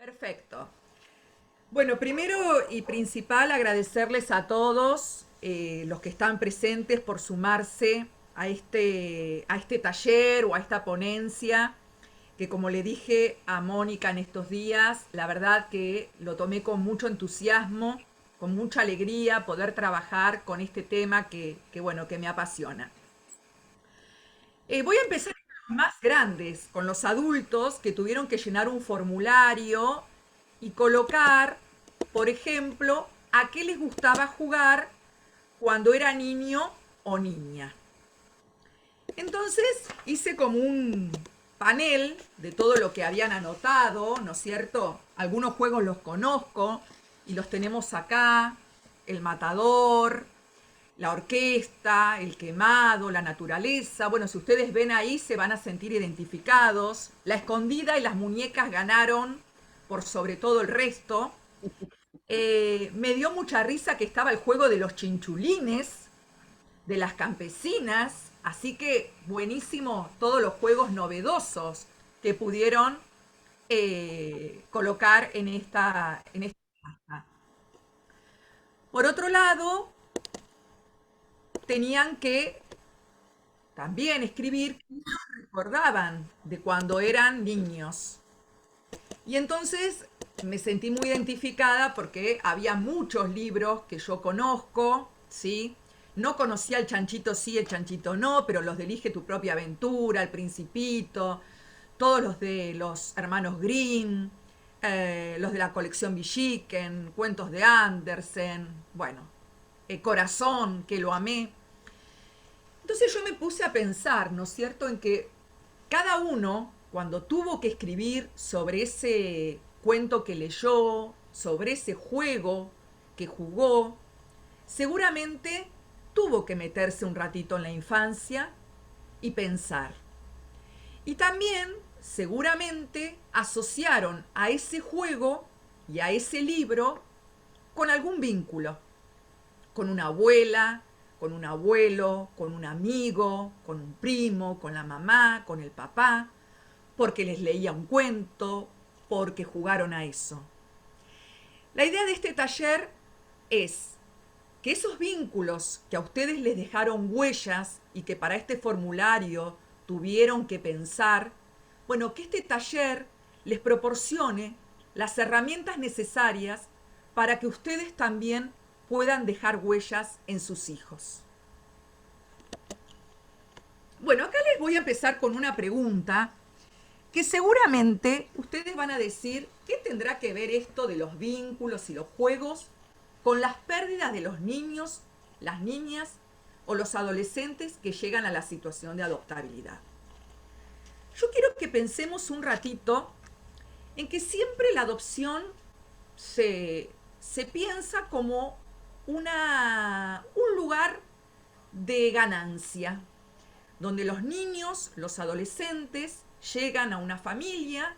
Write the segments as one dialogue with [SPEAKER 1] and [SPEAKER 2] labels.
[SPEAKER 1] Perfecto. Bueno, primero y principal, agradecerles a todos los que están presentes por sumarse a este taller o a esta ponencia, que como le dije a Mónica en estos días, la verdad que lo tomé con mucho entusiasmo, con mucha alegría poder trabajar con este tema bueno, que me apasiona. Voy a empezar con los más grandes, con los adultos que tuvieron que llenar un formulario y colocar, por ejemplo, a qué les gustaba jugar cuando era niño o niña. Entonces hice como un panel de todo lo que habían anotado, ¿no es cierto? Algunos juegos los conozco y los tenemos acá, el matador, la orquesta, el quemado, la naturaleza. Bueno, si ustedes ven ahí se van a sentir identificados. La escondida y las muñecas ganaron por sobre todo el resto. Me dio mucha risa que estaba el juego de los chinchulines, de las campesinas, así que buenísimo todos los juegos novedosos que pudieron colocar en esta. Por otro lado, tenían que también escribir qué recordaban de cuando eran niños. Y entonces me sentí muy identificada porque había muchos libros que yo conozco, ¿sí? No conocía el chanchito sí, el chanchito no, pero los de Elige tu propia aventura, El Principito, todos los de los hermanos Grimm, los de la colección Villiquen, cuentos de Andersen, bueno, Corazón, que lo amé. Entonces yo me puse a pensar, ¿no es cierto?, en que cada uno, cuando tuvo que escribir sobre ese cuento que leyó, sobre ese juego que jugó, seguramente tuvo que meterse un ratito en la infancia y pensar. Y también, seguramente, asociaron a ese juego y a ese libro con algún vínculo, con una abuela, con un abuelo, con un amigo, con un primo, con la mamá, con el papá, porque les leía un cuento, porque jugaron a eso. La idea de este taller es que esos vínculos que a ustedes les dejaron huellas y que para este formulario tuvieron que pensar, bueno, que este taller les proporcione las herramientas necesarias para que ustedes también puedan dejar huellas en sus hijos. Bueno, acá les voy a empezar con una pregunta que seguramente ustedes van a decir, ¿qué tendrá que ver esto de los vínculos y los juegos con las pérdidas de los niños, las niñas o los adolescentes que llegan a la situación de adoptabilidad? Yo quiero que pensemos un ratito en que siempre la adopción se piensa como un lugar de ganancia, donde los niños, los adolescentes, llegan a una familia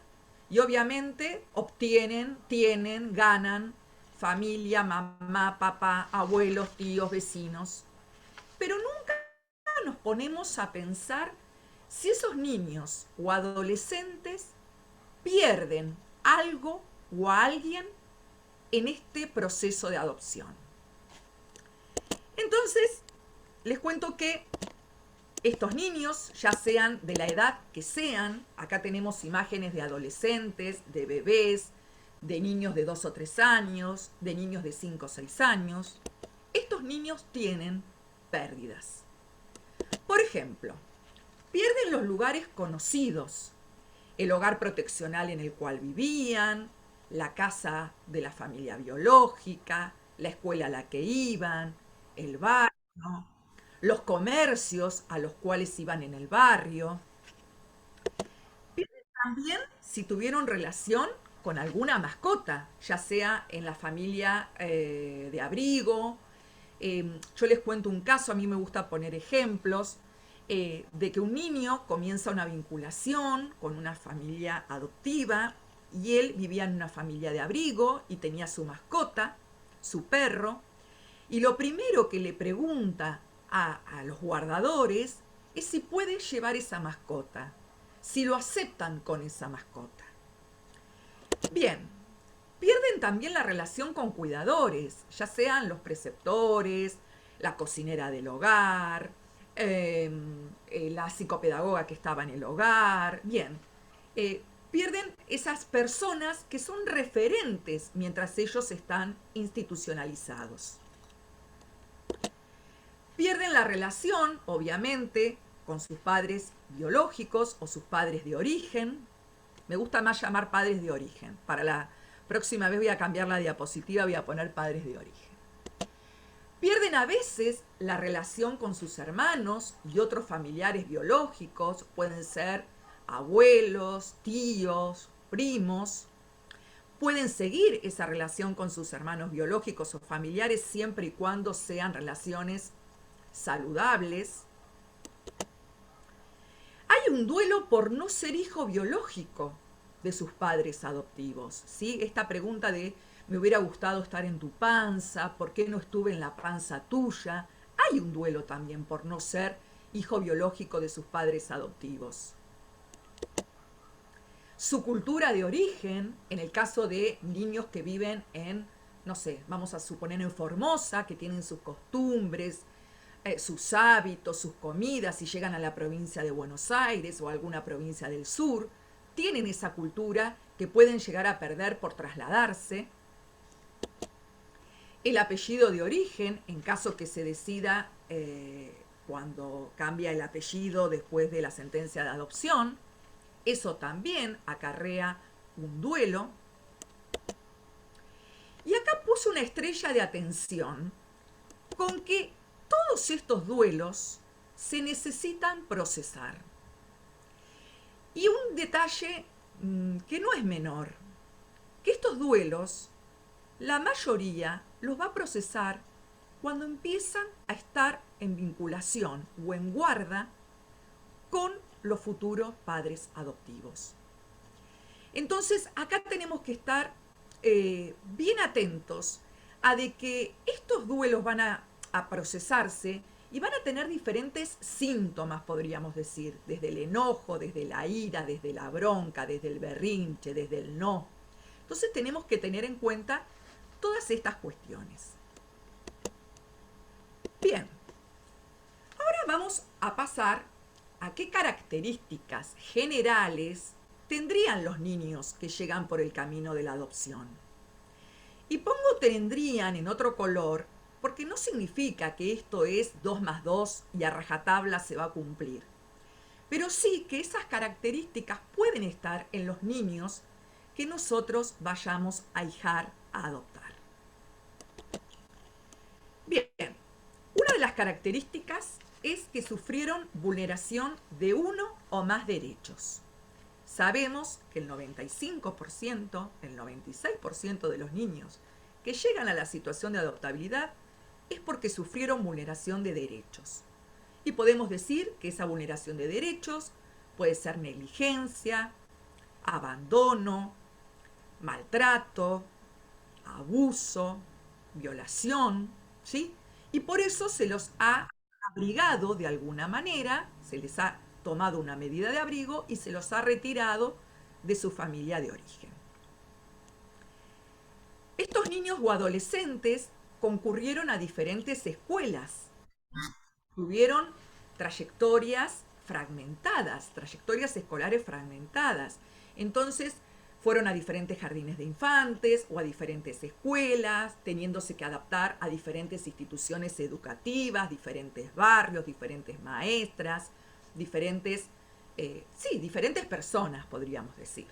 [SPEAKER 1] y obviamente obtienen, tienen, ganan familia, mamá, papá, abuelos, tíos, vecinos. Pero nunca nos ponemos a pensar si esos niños o adolescentes pierden algo o a alguien en este proceso de adopción. Entonces, les cuento que estos niños, ya sean de la edad que sean, acá tenemos imágenes de adolescentes, de bebés, de niños de 2 o 3 años, de niños de 5 o 6 años, estos niños tienen pérdidas. Por ejemplo, pierden los lugares conocidos, el hogar proteccional en el cual vivían, la casa de la familia biológica, la escuela a la que iban, el barrio, los comercios a los cuales iban en el barrio. También si tuvieron relación con alguna mascota, ya sea en la familia de abrigo. Yo les cuento un caso, a mí me gusta poner ejemplos, de que un niño comienza una vinculación con una familia adoptiva y él vivía en una familia de abrigo y tenía su mascota, su perro, y lo primero que le pregunta a los guardadores es si puede llevar esa mascota, si lo aceptan con esa mascota. Bien, Pierden también la relación con cuidadores, ya sean los preceptores, la cocinera del hogar, la psicopedagoga que estaba en el hogar. Bien, pierden esas personas que son referentes mientras ellos están institucionalizados. Pierden la relación, obviamente, con sus padres biológicos o sus padres de origen. Me gusta más llamar padres de origen. Para la próxima vez voy a cambiar la diapositiva, voy a poner padres de origen. Pierden a veces la relación con sus hermanos y otros familiares biológicos, pueden ser abuelos, tíos, primos. Pueden seguir esa relación con sus hermanos biológicos o familiares siempre y cuando sean relaciones saludables. Hay un duelo por no ser hijo biológico de sus padres adoptivos, ¿sí? Esta pregunta de me hubiera gustado estar en tu panza, ¿por qué no estuve en la panza tuya? Hay un duelo también por no ser hijo biológico de sus padres adoptivos. Su cultura de origen, en el caso de niños que viven en, no sé, vamos a suponer en Formosa, que tienen sus costumbres, sus hábitos, sus comidas, si llegan a la provincia de Buenos Aires o a alguna provincia del sur, tienen esa cultura que pueden llegar a perder por trasladarse. El apellido de origen, en caso que se decida cuando cambia el apellido después de la sentencia de adopción, eso también acarrea un duelo. Y acá puse una estrella de atención con que todos estos duelos se necesitan procesar. Y un detalle que no es menor, que estos duelos, la mayoría los va a procesar cuando empiezan a estar en vinculación o en guarda con los futuros padres adoptivos. Entonces, acá tenemos que estar bien atentos a de que estos duelos van a procesarse y van a tener diferentes síntomas, podríamos decir, desde el enojo, desde la ira, desde la bronca, desde el berrinche, desde el no. Entonces tenemos que tener en cuenta todas estas cuestiones. Bien, ahora vamos a pasar a qué características generales tendrían los niños que llegan por el camino de la adopción. Y pongo tendrían en otro color porque no significa que esto es 2 más 2 y a rajatabla se va a cumplir. Pero sí que esas características pueden estar en los niños que nosotros vayamos a hijar, a adoptar. Bien, una de las características es que sufrieron vulneración de uno o más derechos. Sabemos que el 95%, el 96% de los niños que llegan a la situación de adoptabilidad es porque sufrieron vulneración de derechos. Y podemos decir que esa vulneración de derechos puede ser negligencia, abandono, maltrato, abuso, violación, ¿sí? Y por eso se los ha abrigado de alguna manera, se les ha tomado una medida de abrigo y se los ha retirado de su familia de origen. Estos niños o adolescentes concurrieron a diferentes escuelas, tuvieron trayectorias fragmentadas, trayectorias escolares fragmentadas. Entonces, fueron a diferentes jardines de infantes o a diferentes escuelas, teniéndose que adaptar a diferentes instituciones educativas, diferentes barrios, diferentes maestras, diferentes personas, podríamos decir.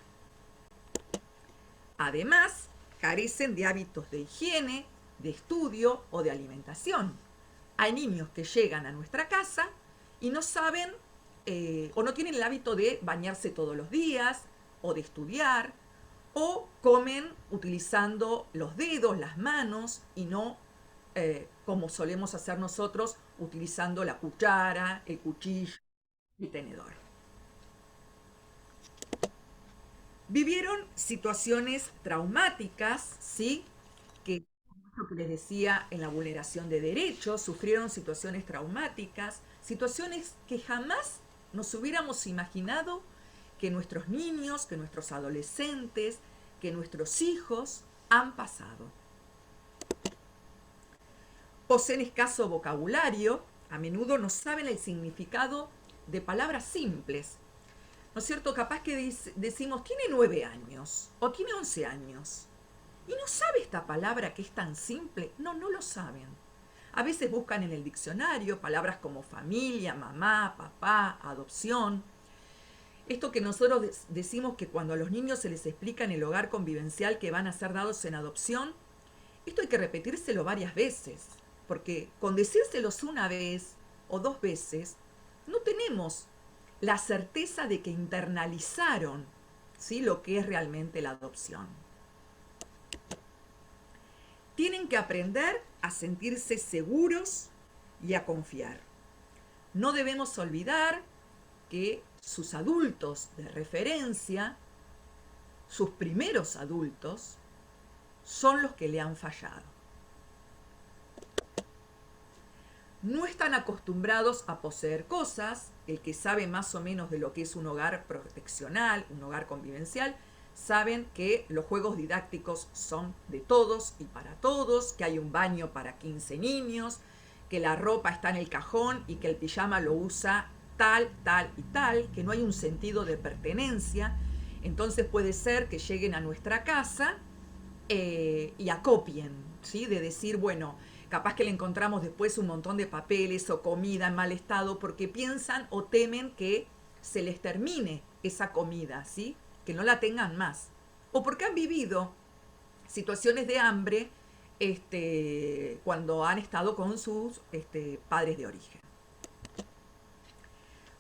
[SPEAKER 1] Además, carecen de hábitos de higiene, de estudio o de alimentación. Hay niños que llegan a nuestra casa y no saben o no tienen el hábito de bañarse todos los días o de estudiar o comen utilizando los dedos, las manos y no como solemos hacer nosotros utilizando la cuchara, el cuchillo y tenedor. Vivieron situaciones traumáticas, ¿sí? Que, lo que les decía en la vulneración de derechos, sufrieron situaciones traumáticas, situaciones que jamás nos hubiéramos imaginado que nuestros niños, que nuestros adolescentes, que nuestros hijos han pasado. Poseen escaso vocabulario, a menudo no saben el significado de palabras simples. ¿No es cierto? Capaz que decimos, tiene 9 años o tiene 11 años. ¿Y no sabe esta palabra que es tan simple? No, no lo saben. A veces buscan en el diccionario palabras como familia, mamá, papá, adopción. Esto que nosotros decimos que cuando a los niños se les explica en el hogar convivencial que van a ser dados en adopción, esto hay que repetírselo varias veces, porque con decírselos una vez o dos veces, no tenemos la certeza de que internalizaron, ¿sí?, lo que es realmente la adopción. Tienen que aprender a sentirse seguros y a confiar. No debemos olvidar que sus adultos de referencia, sus primeros adultos, son los que le han fallado. No están acostumbrados a poseer cosas. El que sabe más o menos de lo que es un hogar proteccional, un hogar convivencial, saben que los juegos didácticos son de todos y para todos, que hay un baño para 15 niños, que la ropa está en el cajón y que el pijama lo usa tal, tal y tal, que no hay un sentido de pertenencia. Entonces puede ser que lleguen a nuestra casa y acopien, ¿sí? De decir, bueno, capaz que le encontramos después un montón de papeles o comida en mal estado porque piensan o temen que se les termine esa comida, ¿sí? Que no la tengan más. O porque han vivido situaciones de hambre cuando han estado con sus padres de origen.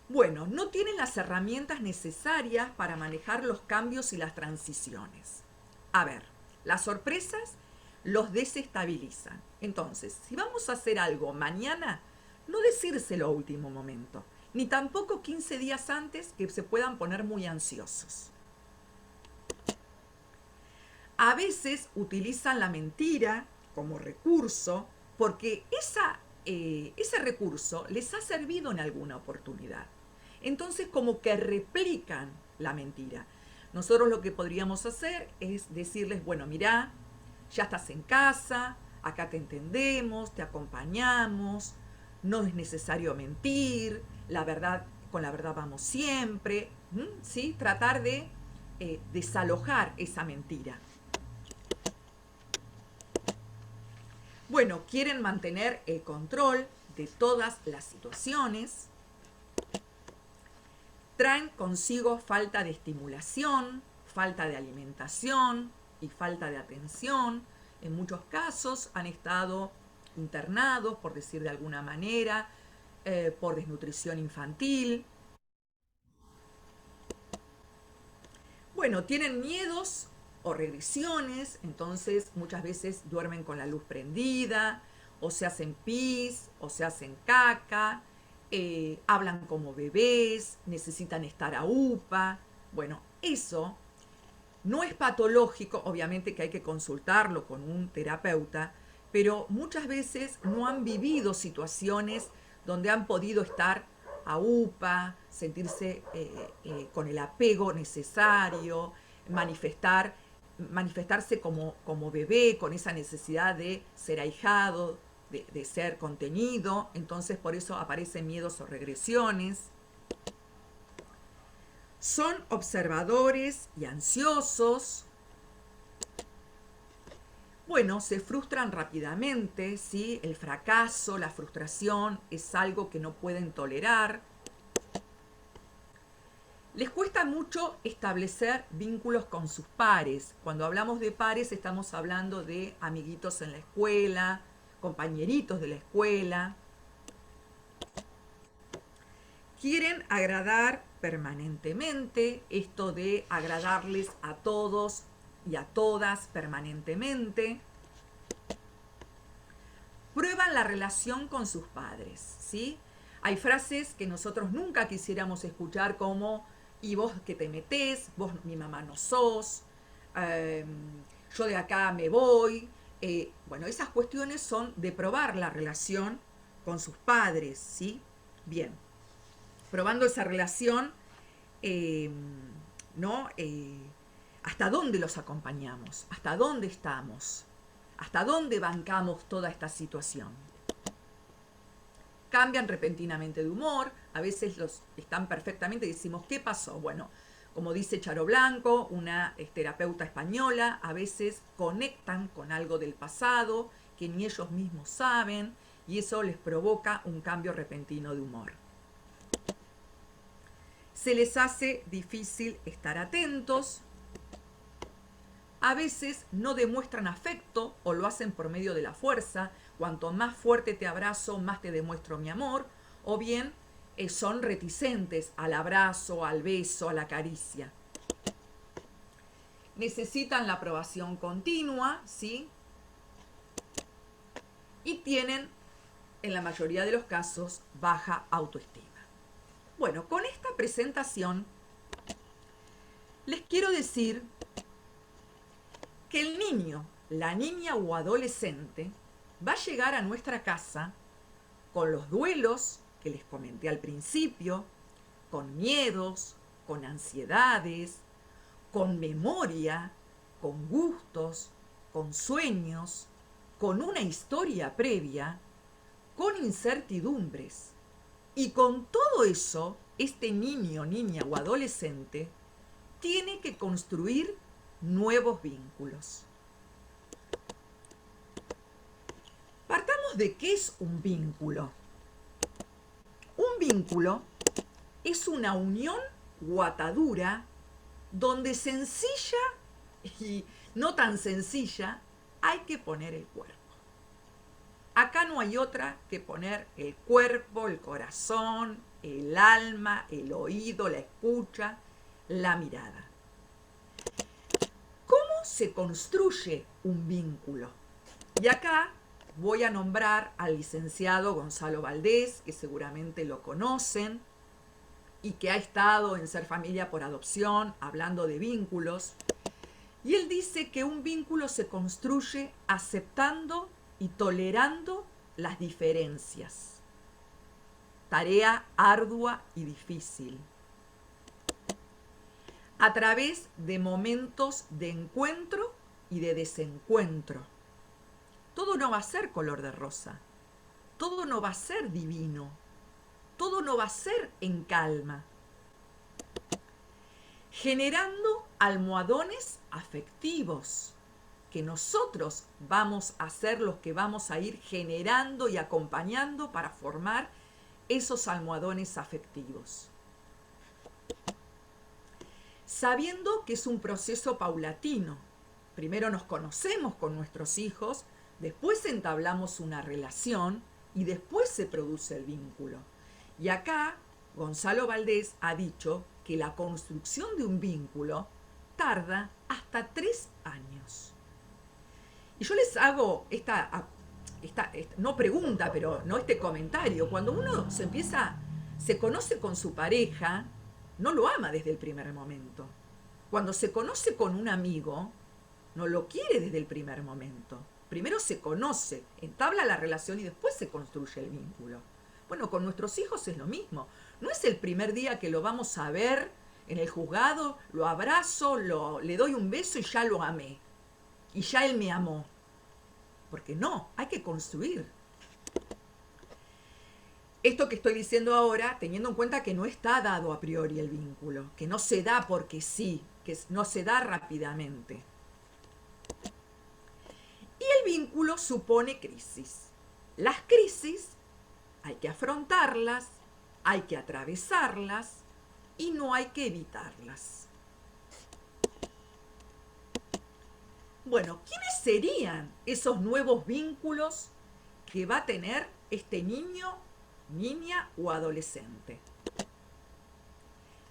[SPEAKER 1] Bueno, no tienen las herramientas necesarias para manejar los cambios y las transiciones. A ver, las sorpresas los desestabilizan. Entonces, si vamos a hacer algo mañana, no decírselo a último momento, ni tampoco 15 días antes que se puedan poner muy ansiosos. A veces utilizan la mentira como recurso porque ese recurso les ha servido en alguna oportunidad. Entonces como que replican la mentira. Nosotros lo que podríamos hacer es decirles, bueno, mirá, ya estás en casa, acá te entendemos, te acompañamos, no es necesario mentir, la verdad, con la verdad vamos siempre, ¿sí? Tratar de desalojar esa mentira. Bueno, quieren mantener el control de todas las situaciones, traen consigo falta de estimulación, falta de alimentación y falta de atención. En muchos casos han estado internados, por decir de alguna manera, por desnutrición infantil. Bueno, tienen miedos o regresiones, entonces muchas veces duermen con la luz prendida, o se hacen pis, o se hacen caca, hablan como bebés, necesitan estar a UPA. Bueno, eso no es patológico, obviamente que hay que consultarlo con un terapeuta, pero muchas veces no han vivido situaciones donde han podido estar a UPA, sentirse con el apego necesario, manifestarse como bebé, con esa necesidad de ser ahijado, de ser contenido. Entonces por eso aparecen miedos o regresiones. Son observadores y ansiosos. Bueno, se frustran rápidamente, ¿sí? El fracaso, la frustración es algo que no pueden tolerar. Les cuesta mucho establecer vínculos con sus pares. Cuando hablamos de pares estamos hablando de amiguitos en la escuela, compañeritos de la escuela. Quieren agradar permanentemente, esto de agradarles a todos y a todas permanentemente. Prueban la relación con sus padres, ¿sí? Hay frases que nosotros nunca quisiéramos escuchar como, y vos que te metés, vos mi mamá no sos, yo de acá me voy. Bueno, esas cuestiones son de probar la relación con sus padres, ¿sí? Bien, probando esa relación, ¿no? ¿Hasta dónde los acompañamos? ¿Hasta dónde estamos? ¿Hasta dónde bancamos toda esta situación? Cambian repentinamente de humor, a veces los están perfectamente y decimos, ¿qué pasó? Bueno, como dice Charo Blanco, una terapeuta española, a veces conectan con algo del pasado que ni ellos mismos saben y eso les provoca un cambio repentino de humor. Se les hace difícil estar atentos, a veces no demuestran afecto o lo hacen por medio de la fuerza. Cuanto más fuerte te abrazo, más te demuestro mi amor. O bien son reticentes al abrazo, al beso, a la caricia. Necesitan la aprobación continua, ¿sí? Y tienen, en la mayoría de los casos, baja autoestima. Bueno, con esta presentación les quiero decir que el niño, la niña o adolescente va a llegar a nuestra casa con los duelos que les comenté al principio, con miedos, con ansiedades, con memoria, con gustos, con sueños, con una historia previa, con incertidumbres. Y con todo eso, este niño, niña o adolescente tiene que construir nuevos vínculos. Partamos de qué es un vínculo. Un vínculo es una unión o atadura donde sencilla y no tan sencilla hay que poner el cuerpo. Acá no hay otra que poner el cuerpo, el corazón, el alma, el oído, la escucha, la mirada. ¿Cómo se construye un vínculo? Y acá voy a nombrar al licenciado Gonzalo Valdés, que seguramente lo conocen, y que ha estado en Ser Familia por Adopción hablando de vínculos. Y él dice que un vínculo se construye aceptando y tolerando las diferencias. Tarea ardua y difícil. A través de momentos de encuentro y de desencuentro. Todo no va a ser color de rosa. Todo no va a ser divino. Todo no va a ser en calma. Generando almohadones afectivos, que nosotros vamos a ser los que vamos a ir generando y acompañando para formar esos almohadones afectivos. Sabiendo que es un proceso paulatino. Primero nos conocemos con nuestros hijos, después entablamos una relación y después se produce el vínculo. Y acá Gonzalo Valdés ha dicho que la construcción de un vínculo tarda hasta 3 años. Y yo les hago esta no pregunta, pero no este comentario. Cuando uno se conoce con su pareja, no lo ama desde el primer momento. Cuando se conoce con un amigo, no lo quiere desde el primer momento. Primero se conoce, entabla la relación y después se construye el vínculo. Bueno, con nuestros hijos es lo mismo. No es el primer día que lo vamos a ver en el juzgado, lo abrazo, le doy un beso y ya lo amé. Y ya él me amó. Porque no, hay que construir. Esto que estoy diciendo ahora, teniendo en cuenta que no está dado a priori el vínculo, que no se da porque sí, que no se da rápidamente. Y el vínculo supone crisis. Las crisis hay que afrontarlas, hay que atravesarlas y no hay que evitarlas. Bueno, ¿quiénes serían esos nuevos vínculos que va a tener este niño, niña o adolescente?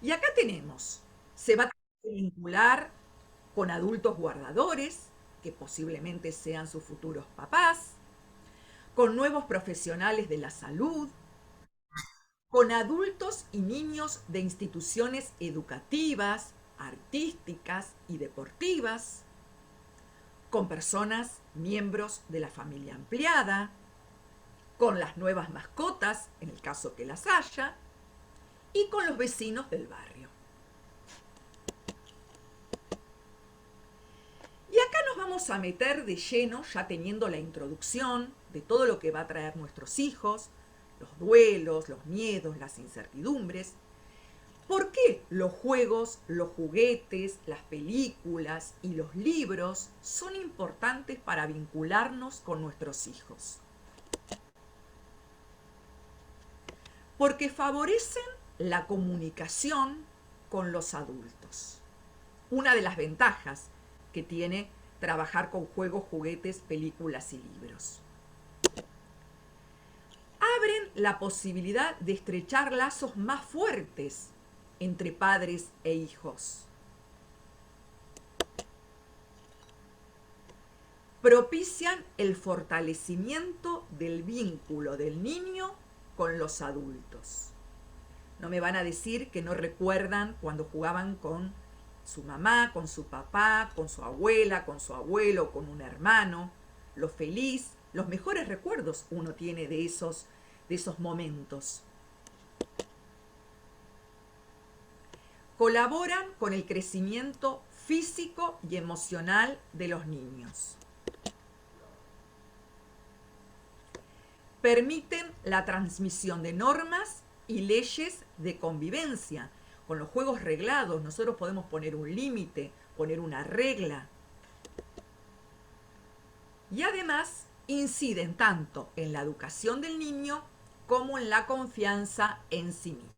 [SPEAKER 1] Y acá tenemos, se va a vincular con adultos guardadores, que posiblemente sean sus futuros papás, con nuevos profesionales de la salud, con adultos y niños de instituciones educativas, artísticas y deportivas, con personas miembros de la familia ampliada, con las nuevas mascotas, en el caso que las haya, y con los vecinos del barrio. vamos a meter de lleno ya teniendo la introducción de todo lo que va a traer nuestros hijos, los duelos, los miedos, las incertidumbres. ¿Por qué los juegos, los juguetes, las películas y los libros son importantes para vincularnos con nuestros hijos? Porque favorecen la comunicación con los adultos. Una de las ventajas que tiene trabajar con juegos, juguetes, películas y libros. Abren la posibilidad de estrechar lazos más fuertes entre padres e hijos. Propician el fortalecimiento del vínculo del niño con los adultos. No me van a decir que no recuerdan cuando jugaban con su mamá, con su papá, con su abuela, con su abuelo, con un hermano. Lo feliz, los mejores recuerdos uno tiene de esos momentos. Colaboran con el crecimiento físico y emocional de los niños. Permiten la transmisión de normas y leyes de convivencia. Con los juegos reglados nosotros podemos poner un límite, poner una regla. Y además inciden tanto en la educación del niño como en la confianza en sí mismo.